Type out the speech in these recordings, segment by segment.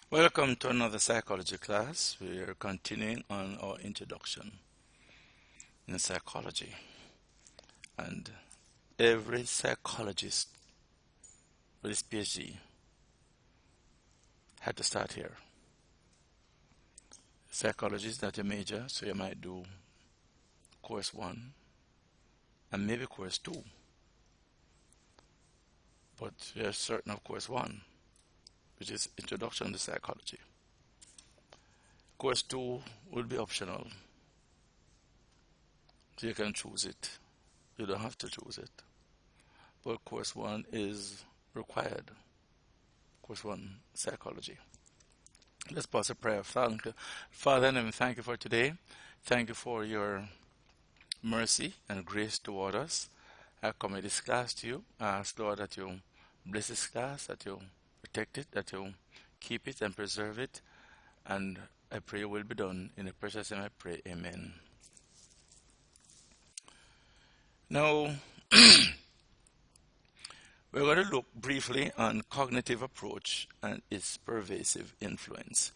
Welcome to another psychology class. We are continuing on our introduction in psychology. And every psychologist with his PhD had to start here. Psychology is not a major, so you might do course 1 and maybe course 2. But you're certain of course 1, which is Introduction to Psychology. Course 2 will be optional. So you can choose it. You don't have to choose it. But course 1 is required. Course 1, Psychology. Let's pause a prayer. Father in heaven, thank you for today. Thank you for your mercy and grace toward us. I commit this class to you. I ask, Lord, that you bless this class, that you protect it, that you keep it and preserve it. And I pray your will be done. In the precious name I pray. Amen. Now, we're going to look briefly on cognitive approach and its pervasive influence.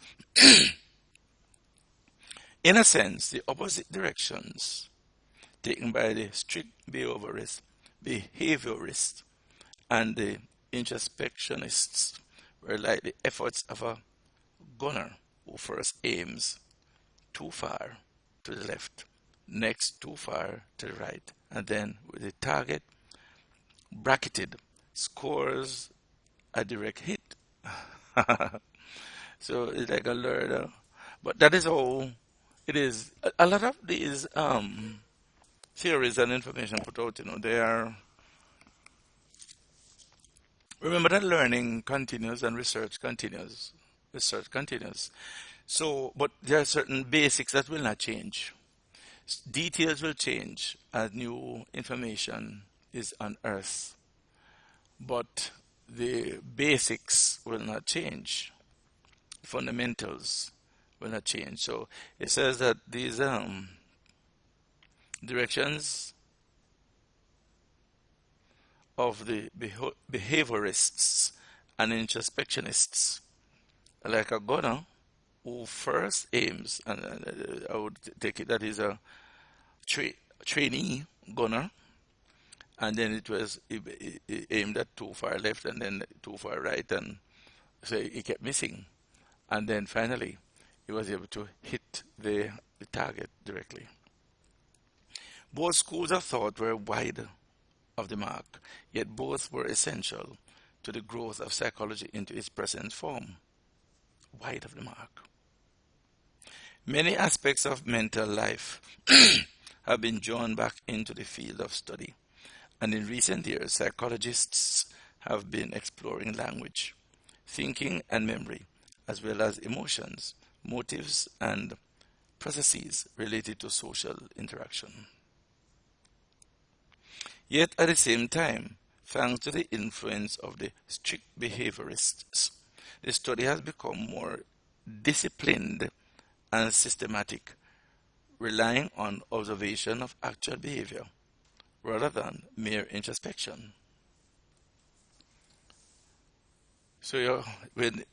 In a sense, the opposite directions taken by the strict behaviorists and the introspectionists were like the efforts of a gunner who first aims too far to the left, next too far to the right, and then with the target bracketed scores a direct hit. So it's like a learner. But that is all it is. A lot of these theories and information put out, they are. Remember that learning continues and research continues. Research continues. So, but there are certain basics that will not change. Details will change as new information is unearthed. But the basics will not change. Fundamentals will not change. So it says that these directions of the behaviorists and introspectionists are like a gunner who first aims, and I would take it that is a trainee gunner, and then it was aimed at too far left and then too far right, and so he kept missing. And then finally, he was able to hit the target directly. Both schools of thought were wide of the mark, yet both were essential to the growth of psychology into its present form. Wide of the mark. Many aspects of mental life have been drawn back into the field of study. And in recent years, psychologists have been exploring language, thinking and memory, as well as emotions, motives, and processes related to social interaction. Yet at the same time, thanks to the influence of the strict behaviorists, the study has become more disciplined and systematic, relying on observation of actual behavior rather than mere introspection. So, and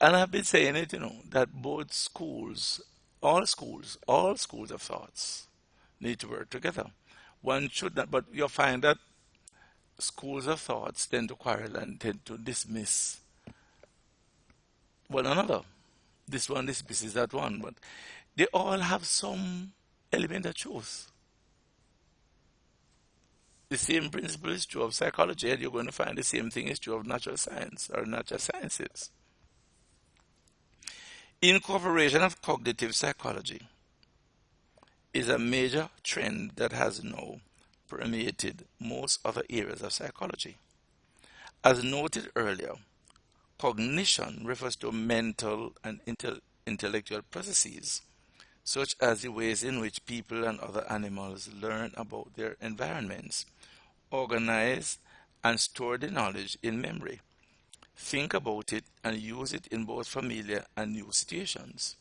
I've been saying it, that both schools, all schools of thoughts need to work together. One should not, but you'll find that schools of thoughts tend to quarrel and tend to dismiss one another. This one dismisses that one, but they all have some element of truth. The same principle is true of psychology, and you're going to find the same thing is true of natural science or natural sciences. Incorporation of cognitive psychology is a major trend that has now permeated most other areas of psychology. As noted earlier, cognition refers to mental and intellectual processes, such as the ways in which people and other animals learn about their environments, organize and store the knowledge in memory, think about it and use it in both familiar and new situations.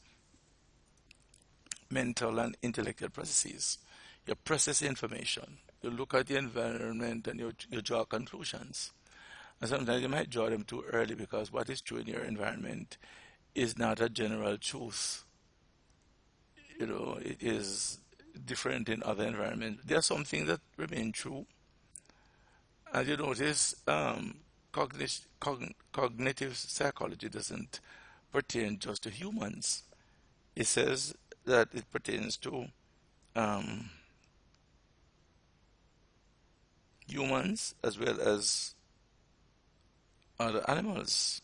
Mental and intellectual processes. You process information. You look at the environment and you draw conclusions. And sometimes you might draw them too early because what is true in your environment is not a general truth. It is different in other environments. There are some things that remain true. As you notice, cognitive psychology doesn't pertain just to humans. It says that it pertains to um, humans as well as other animals.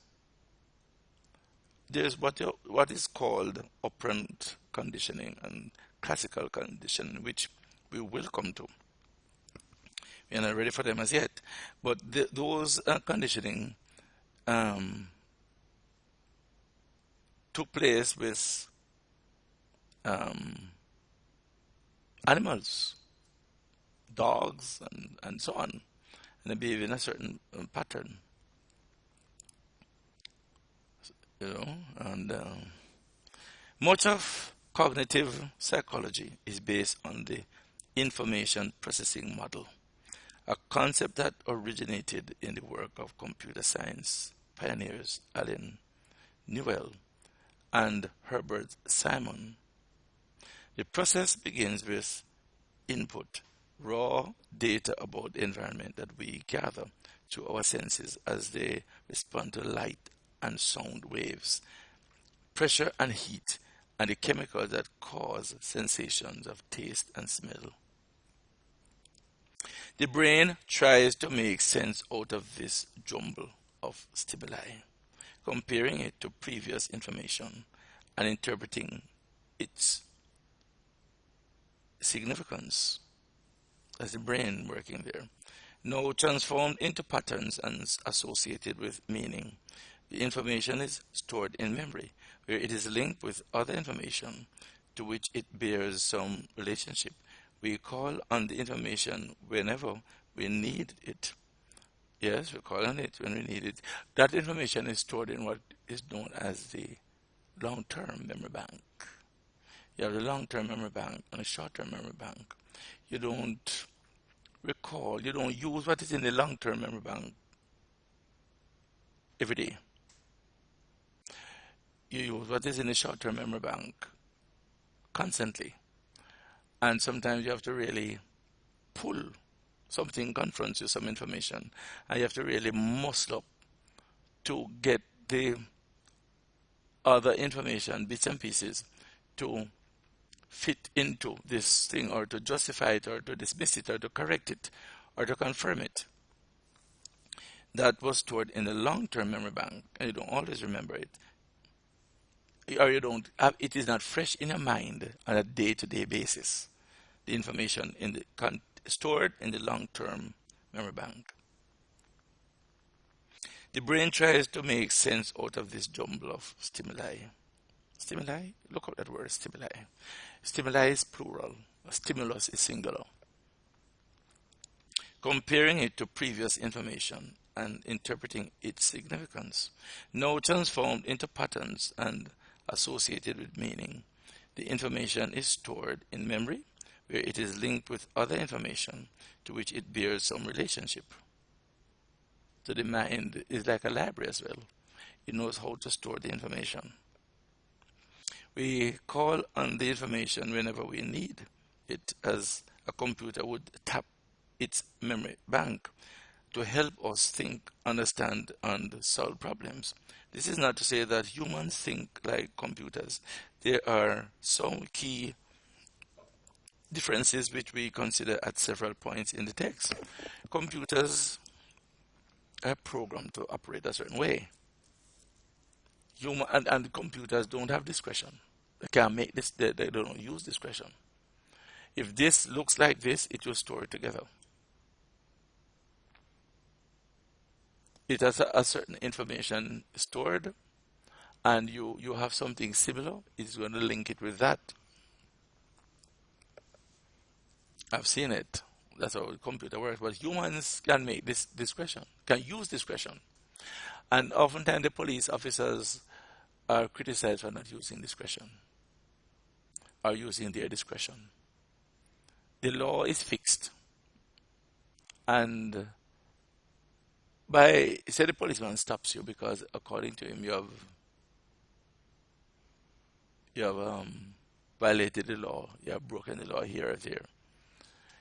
There's what is called operant conditioning and classical conditioning, which we will come to. We are not ready for them as yet, but those conditioning um, took place with um, animals, dogs, and so on, and they behave in a certain pattern, and much of cognitive psychology is based on the information processing model, a concept that originated in the work of computer science pioneers Alan Newell and Herbert Simon. The process begins with input, raw data about the environment that we gather through our senses as they respond to light and sound waves, pressure and heat, and the chemicals that cause sensations of taste and smell. The brain tries to make sense out of this jumble of stimuli, comparing it to previous information and interpreting its significance. As the brain working there, now transformed into patterns and associated with meaning. The information is stored in memory, where it is linked with other information to which it bears some relationship. We call on the information whenever we need it. Yes, we call on it when we need it. That information is stored in what is known as the long-term memory bank. You have the long-term memory bank and the short-term memory bank. You don't recall, you don't use what is in the long-term memory bank every day. You use what is in the short-term memory bank constantly. And sometimes you have to really pull. Something confronts you, some information, and you have to really muscle up to get the other information, bits and pieces, to fit into this thing, or to justify it, or to dismiss it, or to correct it, or to confirm it. That was stored in the long-term memory bank, and you don't always remember it, or you don't have, it is not fresh in your mind on a day-to-day basis. The information in the stored in the long-term memory bank. The brain tries to make sense out of this jumble of stimuli. Stimuli? Look at that word, stimuli. Stimuli is plural. A stimulus is singular. Comparing it to previous information and interpreting its significance, now transformed into patterns and associated with meaning. The information is stored in memory, where it is linked with other information to which it bears some relationship. So the mind is like a library as well. It knows how to store the information. We call on the information whenever we need it, as a computer would tap its memory bank to help us think, understand, and solve problems. This is not to say that humans think like computers. There are some key differences which we consider at several points in the text. Computers are programmed to operate a certain way. And computers don't have discretion. They can't make this, they don't use discretion. If this looks like this, it will store it together. It has a certain information stored, and you have something similar, it's going to link it with that. I've seen it. That's how the computer works. But humans can make this discretion, can use discretion. And oftentimes the police officers are criticized for not using discretion, or using their discretion. The law is fixed, and By say the policeman stops you because according to him you have violated the law, you have broken the law here or there.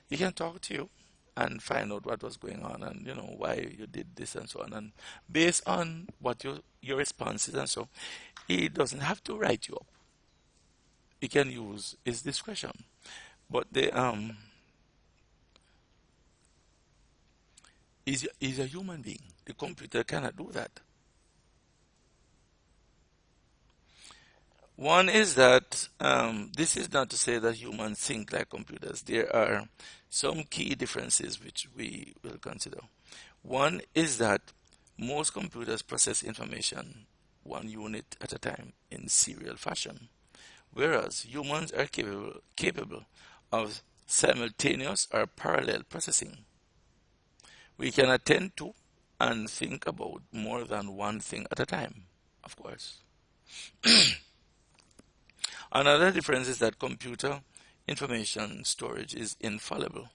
He can talk to you and find out what was going on and why you did this and so on. And based on what your response is and so, he doesn't have to write you up. He can use his discretion. But he's a human being. The computer cannot do that. One is that this is not to say that humans think like computers. There are some key differences which we will consider. One is that most computers process information one unit at a time in serial fashion, whereas humans are capable of simultaneous or parallel processing. We can attend to and think about more than one thing at a time, of course. Another difference is that computer information storage is infallible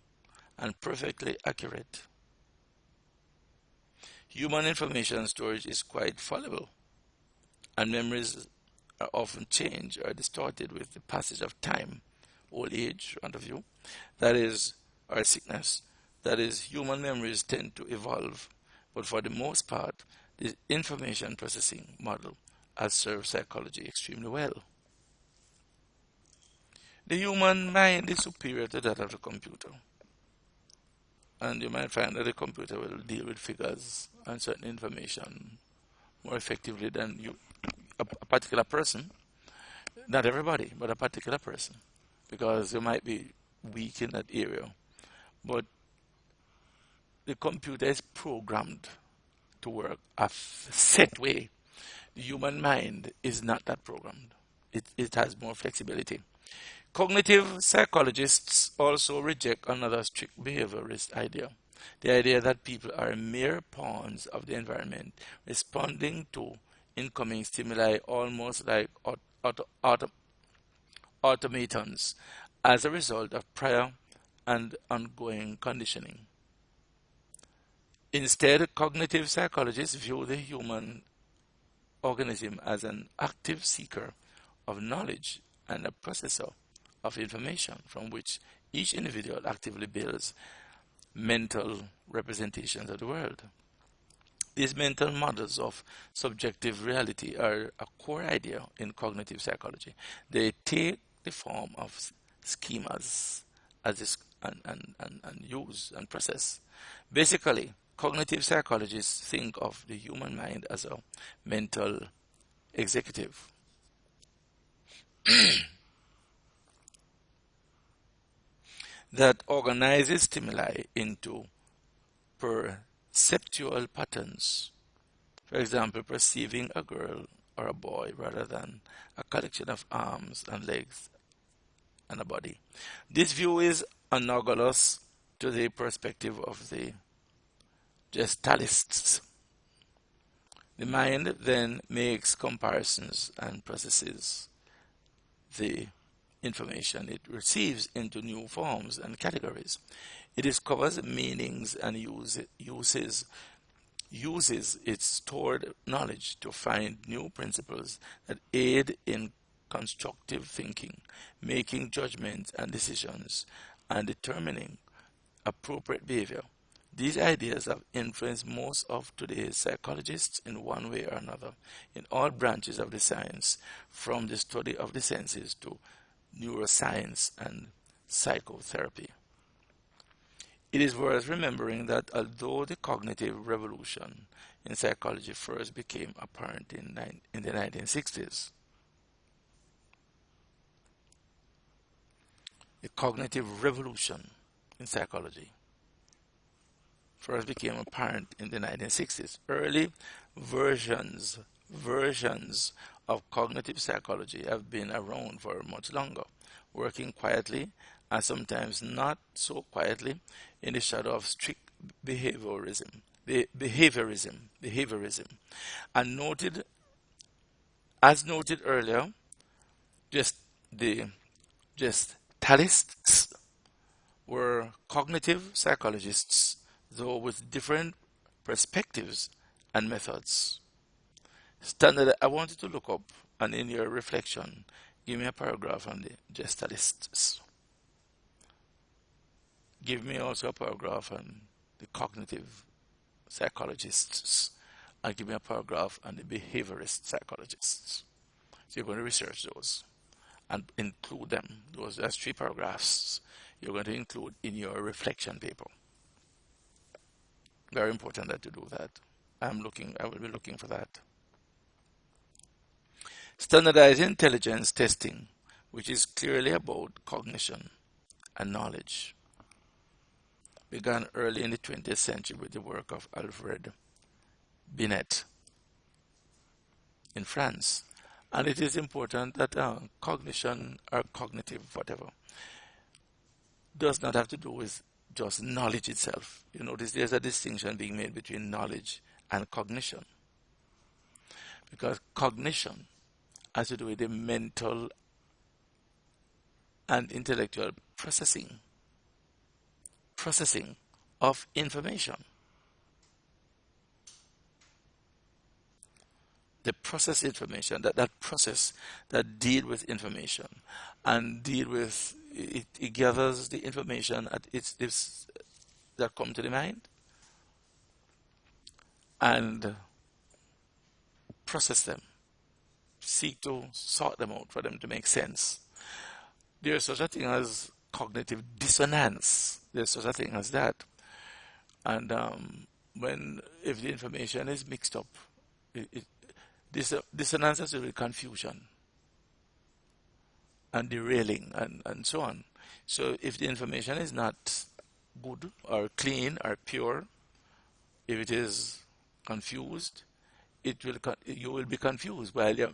and perfectly accurate. Human information storage is quite fallible, and memories are often changed or distorted with the passage of time, old age, point of view, that is, or sickness. That is, human memories tend to evolve, but for the most part, the information processing model has served psychology extremely well. The human mind is superior to that of the computer. And you might find that the computer will deal with figures and certain information more effectively than a particular person. Not everybody, but a particular person. Because you might be weak in that area. But the computer is programmed to work a set way. The human mind is not that programmed. It has more flexibility. Cognitive psychologists also reject another strict behaviorist idea, the idea that people are mere pawns of the environment, responding to incoming stimuli almost like automatons as a result of prior and ongoing conditioning. Instead, cognitive psychologists view the human organism as an active seeker of knowledge and a processor of information from which each individual actively builds mental representations of the world. These mental models of subjective reality are a core idea in cognitive psychology. They take the form of schemas and use and process. Basically, cognitive psychologists think of the human mind as a mental executive that organizes stimuli into perceptual patterns. For example, perceiving a girl or a boy rather than a collection of arms and legs and a body. This view is analogous to the perspective of the gestalists. The mind then makes comparisons and processes the information it receives into new forms and categories. It discovers meanings and uses its stored knowledge to find new principles that aid in constructive thinking, making judgments and decisions, and determining appropriate behavior. These ideas have influenced most of today's psychologists in one way or another in all branches of the science, from the study of the senses to neuroscience and psychotherapy. It is worth remembering that although the cognitive revolution in psychology first became apparent in the 1960s, the cognitive revolution in psychology first became apparent in the 1960s. Early versions of cognitive psychology have been around for much longer, working quietly and sometimes not so quietly in the shadow of strict behaviorism. And as noted earlier, the gestalists were cognitive psychologists, though with different perspectives, and methods. Standard, I want you to look up and in your reflection, give me a paragraph on the gestalists. Give me also a paragraph on the cognitive psychologists, and give me a paragraph on the behaviorist psychologists. So you're going to research those and include them. Those are 3 paragraphs you're going to include in your reflection paper. Very important that you do that. I will be looking for that. Standardized intelligence testing, which is clearly about cognition and knowledge, began early in the 20th century with the work of Alfred Binet in France. And it is important that cognition or cognitive whatever does not have to do with just knowledge itself. You notice there's a distinction being made between knowledge and cognition. Because cognition has to do with the mental and intellectual processing of information. The process information, that process that deal with information and deal with it gathers the information at this that come to the mind and process them, seek to sort them out for them to make sense. There is such a thing as cognitive dissonance. There's such a thing as that. And if the information is mixed up, dissonance has to do with confusion and derailing and so on. So if the information is not good or clean or pure, if it is confused, you will be confused while your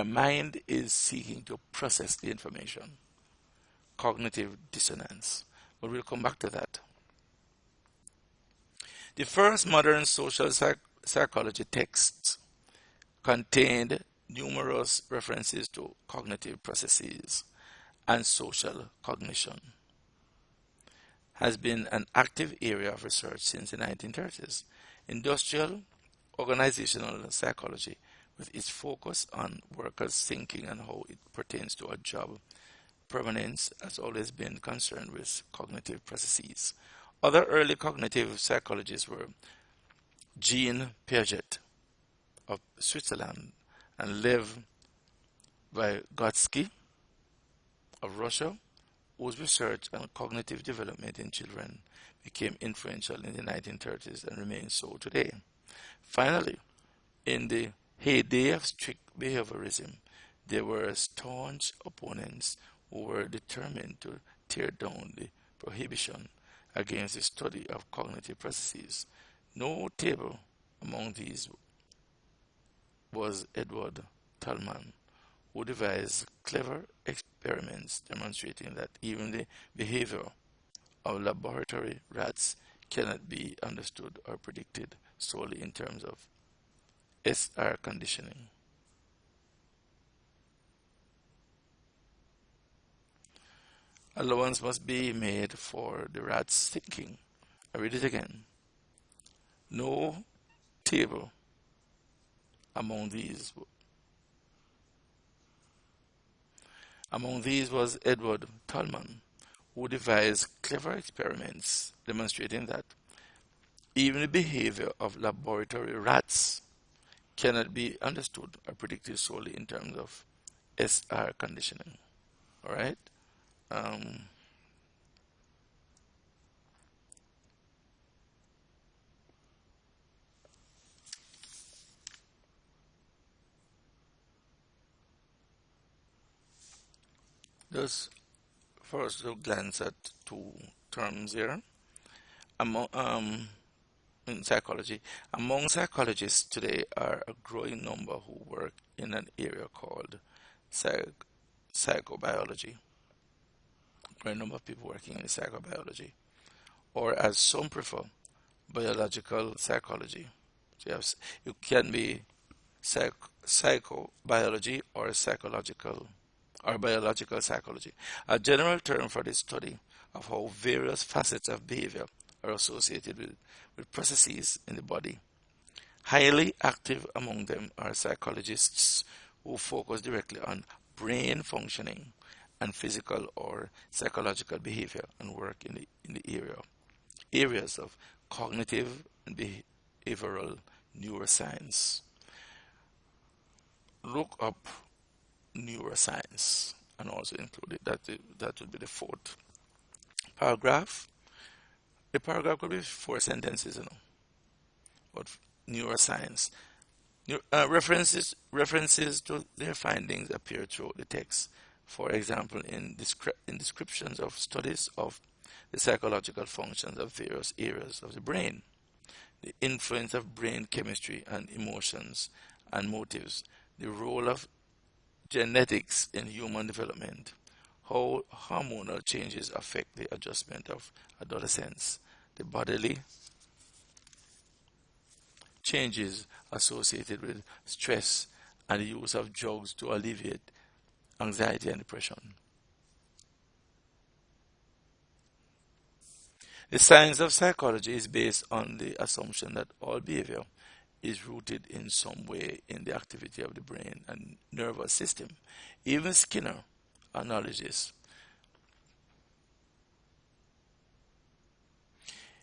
mind is seeking to process the information. Cognitive dissonance. But we'll come back to that. The first modern social psychology texts contained numerous references to cognitive processes and social cognition. Has been an active area of research since the 1930s. Industrial organizational psychology, with its focus on workers' thinking and how it pertains to a job permanence, has always been concerned with cognitive processes. Other early cognitive psychologists were Jean Piaget of Switzerland and Lev Vygotsky of Russia, whose research on cognitive development in children became influential in the 1930s and remains so today. Finally, in the heyday of strict behaviorism, there were staunch opponents who were determined to tear down the prohibition against the study of cognitive processes. Notable among these was Edward Tolman, who devised clever experiments demonstrating that even the behavior of laboratory rats cannot be understood or predicted solely in terms of SR conditioning. Allowance must be made for the rat's thinking. I read it again. No table among these was Edward Tolman, who devised clever experiments demonstrating that even the behavior of laboratory rats cannot be understood or predicted solely in terms of SR conditioning. All right? Just first to glance at 2 terms here. In psychology, among psychologists today are a growing number who work in an area called psychobiology. A great number of people working in psychobiology, or as some prefer, biological psychology. So you can be psychobiology or psychological or biological psychology, a general term for the study of how various facets of behavior are associated with processes in the body. Highly active among them are psychologists who focus directly on brain functioning and physical or psychological behavior and work in the areas of cognitive and behavioral neuroscience. Look up neuroscience and also include it. That would be the fourth paragraph. The paragraph could be 4 sentences, but neuroscience. References to their findings appear throughout the text. For example, in descriptions of studies of the psychological functions of various areas of the brain, the influence of brain chemistry and emotions and motives, the role of genetics in human development, how hormonal changes affect the adjustment of adolescents, the bodily changes associated with stress and the use of drugs to alleviate anxiety and depression. The science of psychology is based on the assumption that all behavior is rooted in some way in the activity of the brain and nervous system. Even Skinner acknowledges.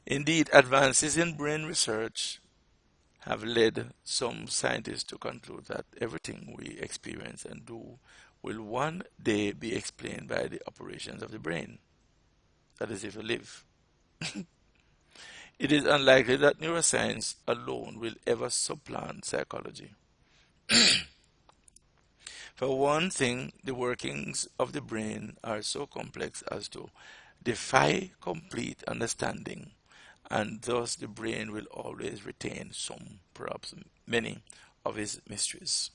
Indeed, advances in brain research have led some scientists to conclude that everything we experience and do will one day be explained by the operations of the brain. That is, if you live. It is unlikely that neuroscience alone will ever supplant psychology. For one thing, the workings of the brain are so complex as to defy complete understanding, and thus the brain will always retain some, perhaps many, of its mysteries.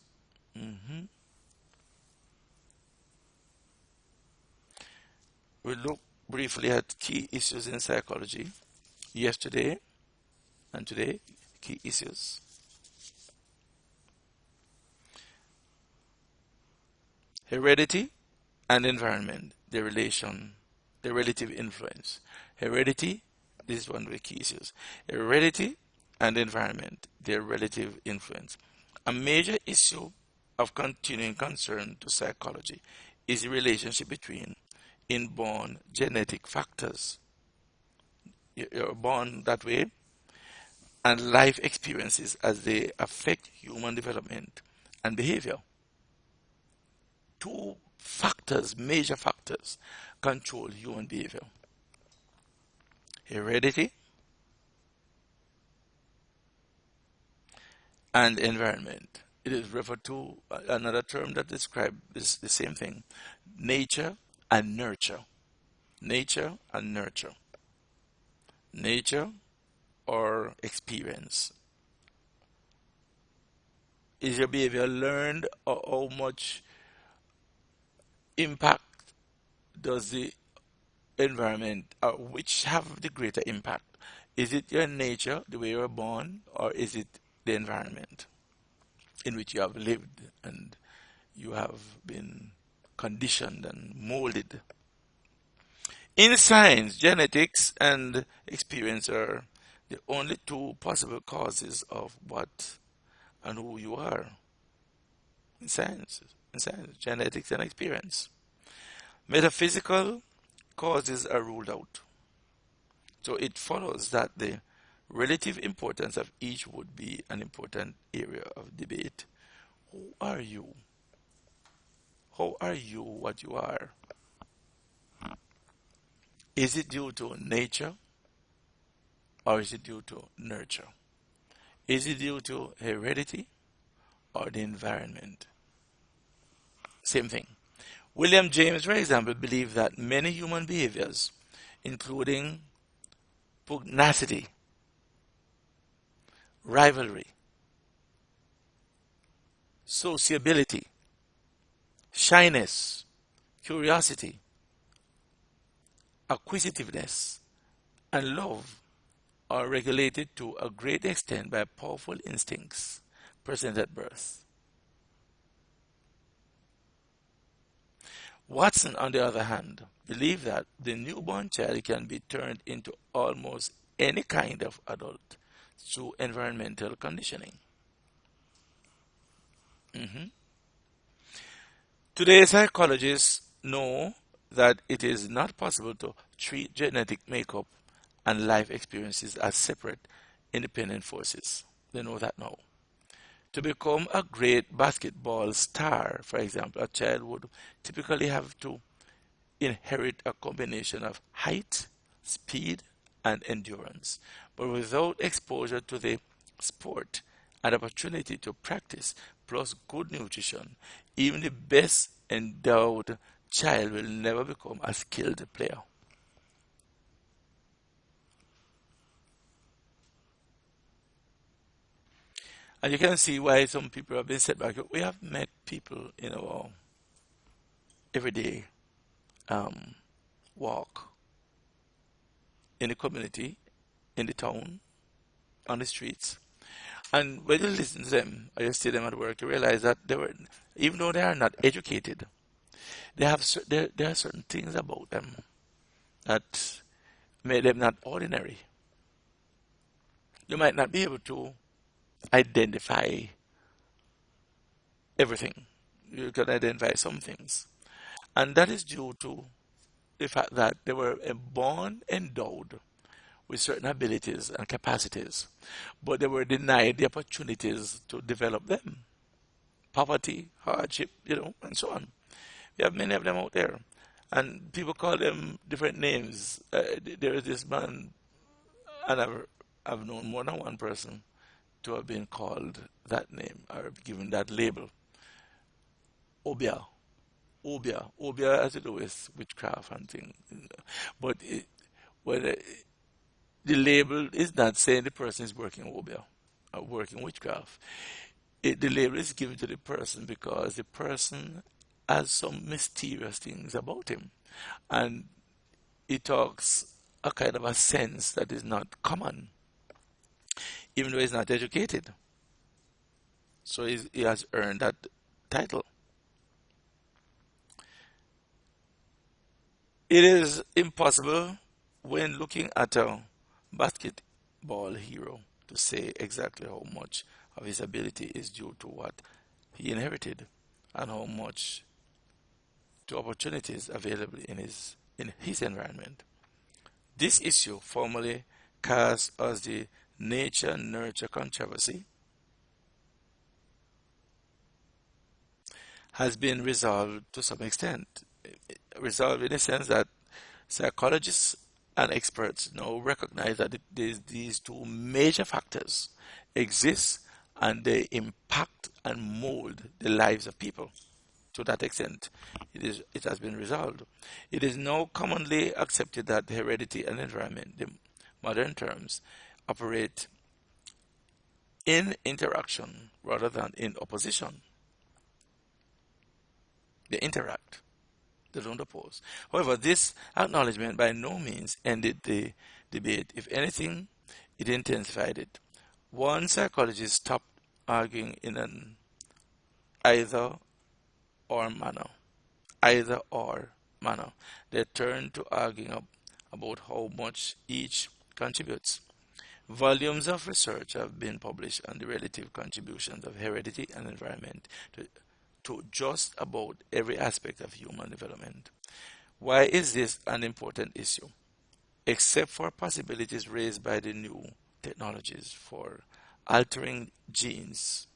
We'll look briefly at key issues in psychology. Yesterday and today, key issues. Heredity and environment, the relative influence. Heredity, this is one of the key issues. Heredity and environment, their relative influence. A major issue of continuing concern to psychology is the relationship between inborn genetic factors. You're born that way, and life experiences as they affect human development and behavior. Two factors, major factors, control human behavior: heredity and environment. It is referred to another term that describes the same thing: nature and nurture. Nature and nurture. Nature or experience. Is your behavior learned, or how much impact does the environment, or which have the greater impact? Is it your nature, the way you were born, or is it the environment in which you have lived and you have been conditioned and molded? In science, genetics and experience are the only two possible causes of what and who you are. In science, genetics and experience. Metaphysical causes are ruled out. So it follows that the relative importance of each would be an important area of debate. Who are you? How are you what you are? Is it due to nature, or is it due to nurture? Is it due to heredity or the environment? Same thing. William James, for example, believed that many human behaviors, including pugnacity, rivalry, sociability, shyness, curiosity, acquisitiveness, and love, are regulated to a great extent by powerful instincts present at birth. Watson, on the other hand, believed that the newborn child can be turned into almost any kind of adult through environmental conditioning. Mhm. Today, psychologists know that it is not possible to treat genetic makeup and life experiences as separate, independent forces. They know that now. To become a great basketball star, for example, a child would typically have to inherit a combination of height, speed, and endurance. But without exposure to the sport and opportunity to practice, plus good nutrition, even the best endowed child will never become a skilled player. And you can see why some people have been set back. We have met people in our everyday um, walk in the community, in the town, on the streets. And when you listen to them or you see them at work, you realize that even though they are not educated, there are certain things about them that make them not ordinary. You might not be able to identify everything. You can identify some things. And that is due to the fact that they were born endowed with certain abilities and capacities, but they were denied the opportunities to develop them. Poverty, hardship, and so on. We have many of them out there, and people call them different names. There is this man, and I've known more than one person to have been called that name or given that label. Obia. Obia has to do with witchcraft and things. But well, the label is not saying the person is working Obia or working witchcraft. The label is given to the person because the person has some mysterious things about him. And he talks a kind of a sense that is not common, even though he's not educated. So he has earned that title. It is impossible when looking at a basketball hero to say exactly how much of his ability is due to what he inherited and how much to opportunities available in his environment. This issue, formerly cast as the nature-nurture controversy, has been resolved to some extent. Resolved in the sense that psychologists and experts now recognize that these two major factors exist and they impact and mold the lives of people. To that extent, it has been resolved. It is now commonly accepted that heredity and environment, the modern terms, operate in interaction rather than in opposition. They interact, they don't oppose. However, this acknowledgement by no means ended the debate. If anything, it intensified it. One psychologist stopped arguing in an either or manner. Either or manner. They turned to arguing about how much each contributes. Volumes of research have been published on the relative contributions of heredity and environment to just about every aspect of human development. Why is this an important issue? Except for possibilities raised by the new technologies for altering genes,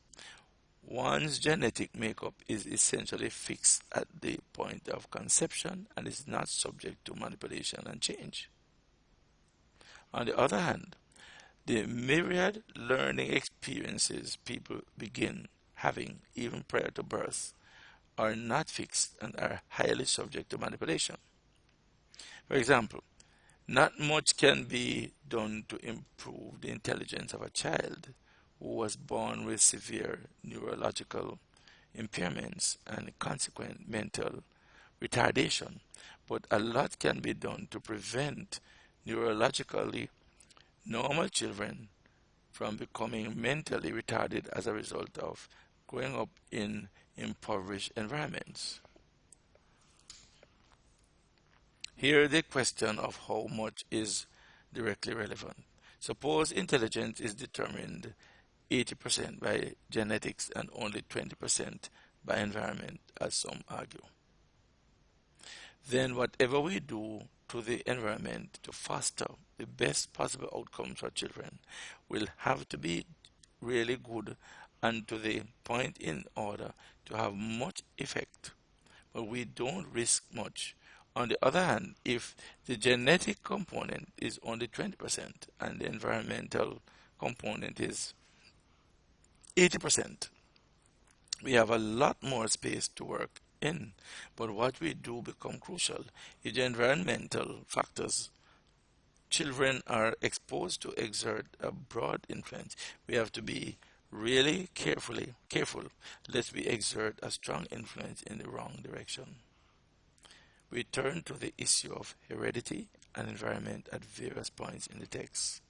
one's genetic makeup is essentially fixed at the point of conception and is not subject to manipulation and change. On the other hand, the myriad learning experiences people begin having even prior to birth are not fixed and are highly subject to manipulation. For example, not much can be done to improve the intelligence of a child who was born with severe neurological impairments and consequent mental retardation, but a lot can be done to prevent neurologically normal children from becoming mentally retarded as a result of growing up in impoverished environments. Here, the question of how much is directly relevant. Suppose intelligence is determined 80% by genetics and only 20% by environment, as some argue. Then whatever we do to the environment to foster the best possible outcomes for children will have to be really good and to the point in order to have much effect, but we don't risk much. On the other hand, if the genetic component is only 20% and the environmental component is 80%, we have a lot more space to work in. But what we do become crucial. If the environmental factors children are exposed to exert a broad influence, we have to be really careful lest we exert a strong influence in the wrong direction. We turn to the issue of heredity and environment at various points in the text.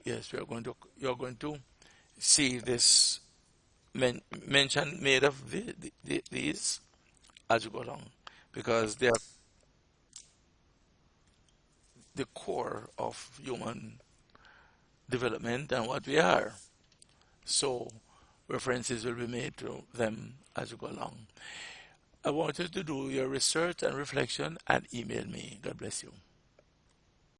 Yes, you're going to see this mention made of these as you go along, because they are the core of human development and what we are. So references will be made to them as you go along. I want you to do your research and reflection and email me. God bless you.